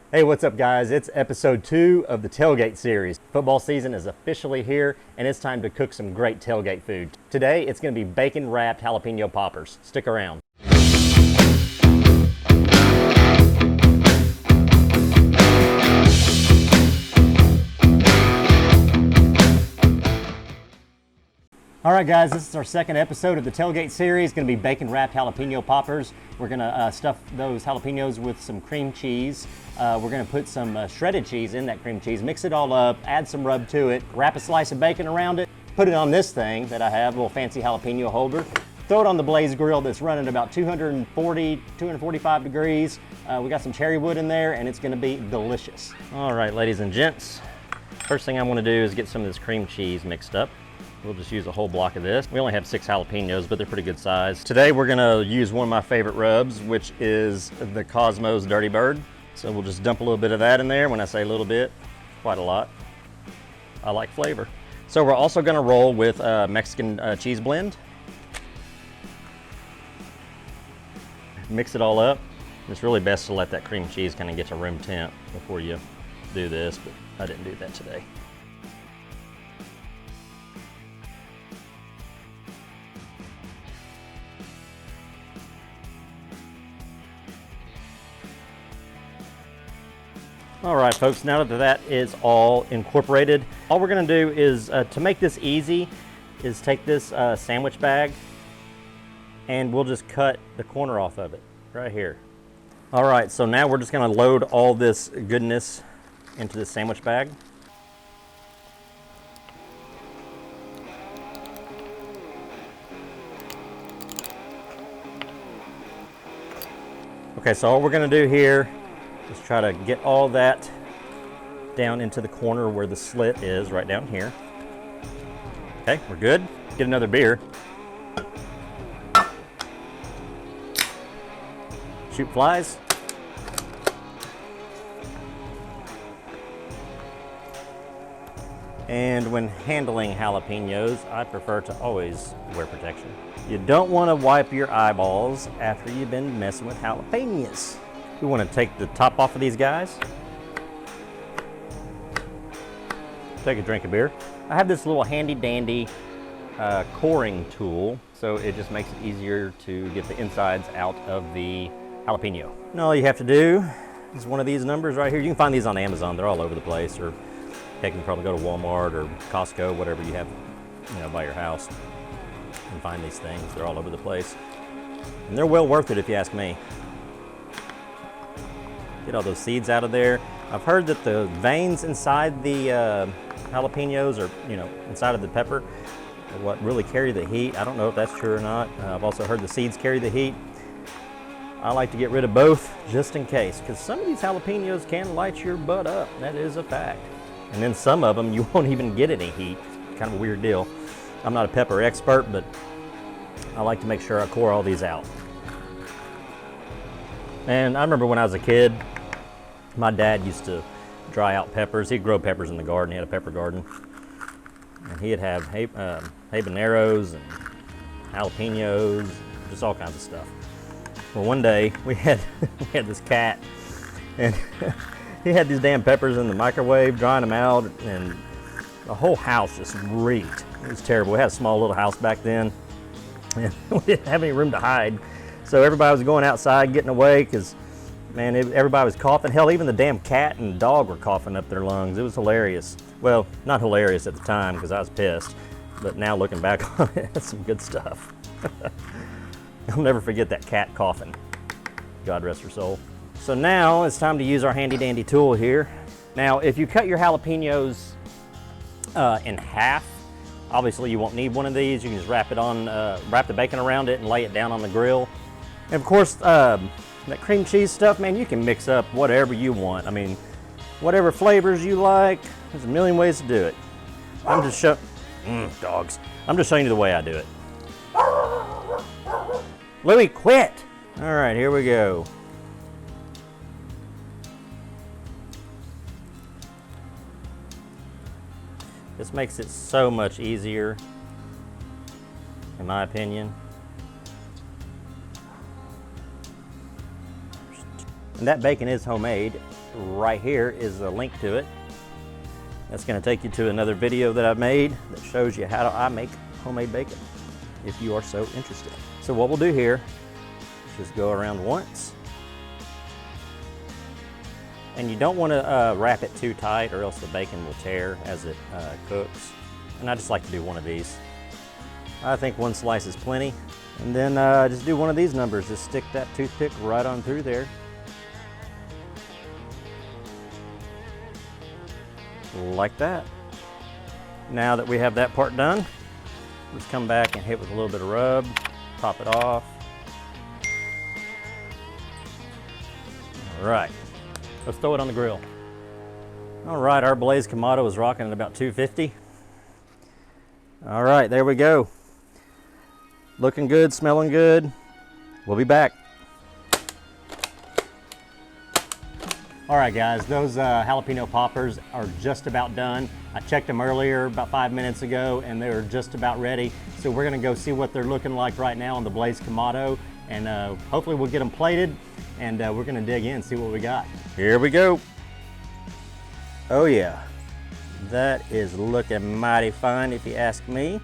Hey, what's up guys? It's episode 2 of the Tailgate series. Football season is officially here and it's time to cook some great tailgate food. Today it's going to be bacon wrapped jalapeno poppers. Stick around. Alright guys, this is our second episode of the Tailgate series. It's going to be bacon wrapped jalapeno poppers. We're going to stuff those jalapenos with some cream cheese. We're going to put some shredded cheese in that cream cheese, mix it all up, add some rub to it, wrap a slice of bacon around it, put it on this thing that I have, a little fancy jalapeno holder. Throw it on the blaze grill that's running about 240, 245 degrees. We got some cherry wood in there and it's going to be delicious. Alright ladies and gents, first thing I want to do is get some of this cream cheese mixed up. We'll just use a whole block of this. We only have 6 jalapenos, but they're pretty good size. Today we're gonna use one of my favorite rubs, which is the Cosmos Dirty Bird. So we'll just dump a little bit of that in there. When I say a little bit, quite a lot. I like flavor. So we're also gonna roll with Mexican cheese blend. Mix it all up. It's really best to let that cream cheese kind of get to room temp before you do this, but I didn't do that today. All right, folks, now that that is all incorporated, all we're gonna do is, to make this easy, is take this sandwich bag and we'll just cut the corner off of it, right here. All right, so now we're just gonna load all this goodness into this sandwich bag. Okay, so all we're gonna do here, just try to get all that down into the corner where the slit is, right down here. Okay, we're good. Get another beer. Shoot flies. And when handling jalapenos, I prefer to always wear protection. You don't want to wipe your eyeballs after you've been messing with jalapenos. We want to take the top off of these guys. Take a drink of beer. I have this little handy dandy coring tool, so it just makes it easier to get the insides out of the jalapeno. And all you have to do is one of these numbers right here. You can find these on Amazon. They're all over the place, or heck, you can probably go to Walmart or Costco, whatever you have, by your house, and find these things. They're all over the place, and they're well worth it if you ask me. Get all those seeds out of there. I've heard that the veins inside the jalapenos, or inside of the pepper, are what really carry the heat. I don't know if that's true or not. I've also heard the seeds carry the heat. I like to get rid of both just in case, because some of these jalapenos can light your butt up. That is a fact. And then some of them you won't even get any heat. Kind of a weird deal. I'm not a pepper expert, but I like to make sure I core all these out. And I remember when I was a kid, my dad used to dry out peppers. He'd grow peppers in the garden. He had a pepper garden. And he'd have habaneros and jalapenos, just all kinds of stuff. Well, one day we had this cat, and he had these damn peppers in the microwave, drying them out, and the whole house just reeked. It was terrible. We had a small little house back then, and we didn't have any room to hide. So everybody was going outside, getting away, because, man, everybody was coughing. Hell, even the damn cat and dog were coughing up their lungs. It was hilarious. Well, not hilarious at the time, because I was pissed. But now looking back on it, that's some good stuff. I'll never forget that cat coughing. God rest her soul. So now it's time to use our handy dandy tool here. Now, if you cut your jalapenos in half, obviously you won't need one of these. You can just wrap the bacon around it and lay it down on the grill. And of course, that cream cheese stuff, man, you can mix up whatever you want. I mean, whatever flavors you like, there's a million ways to do it. I'm just dogs. I'm just showing you the way I do it. Louie, quit! All right, here we go. This makes it so much easier, in my opinion. And that bacon is homemade. right here is a link to it. That's going to take you to another video that I've made that shows you how I make homemade bacon, if you are so interested. So what we'll do here is just go around once. And you don't want to wrap it too tight or else the bacon will tear as it cooks. And I just like to do one of these. I think one slice is plenty. And then just do one of these numbers. Just stick that toothpick right on through there. Like that. Now that we have that part done, let's come back and hit with a little bit of rub, pop it off. All right, let's throw it on the grill. All right, our Blaze Kamado is rocking at about 250. All right, there we go. Looking good, smelling good. We'll be back. All right guys, those jalapeno poppers are just about done. I checked them earlier about 5 minutes ago and they were just about ready. So we're gonna go see what they're looking like right now on the Blaze Kamado, and hopefully we'll get them plated, and we're gonna dig in, see what we got. Here we go. Oh yeah, that is looking mighty fine if you ask me.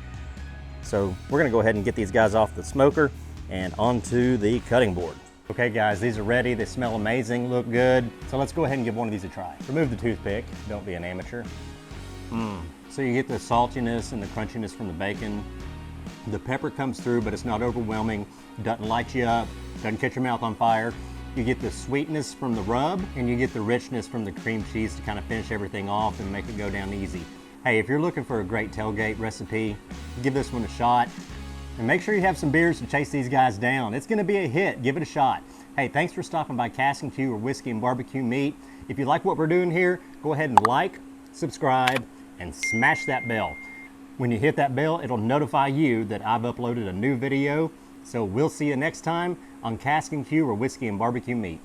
So we're gonna go ahead and get these guys off the smoker and onto the cutting board. Okay guys, these are ready. They smell amazing, look good. So let's go ahead and give one of these a try. Remove the toothpick, don't be an amateur. So you get the saltiness and the crunchiness from the bacon. The pepper comes through, but it's not overwhelming. Doesn't light you up, doesn't catch your mouth on fire. You get the sweetness from the rub, and you get the richness from the cream cheese to kind of finish everything off and make it go down easy. Hey, if you're looking for a great tailgate recipe, give this one a shot. And make sure you have some beers to chase these guys down. It's gonna be a hit, give it a shot. Hey, thanks for stopping by Casks-n-Que, or Whiskey and Barbecue Meat. If you like what we're doing here, go ahead and like, subscribe, and smash that bell. When you hit that bell, it'll notify you that I've uploaded a new video. So we'll see you next time on Casks-n-Que, or Whiskey and Barbecue Meat.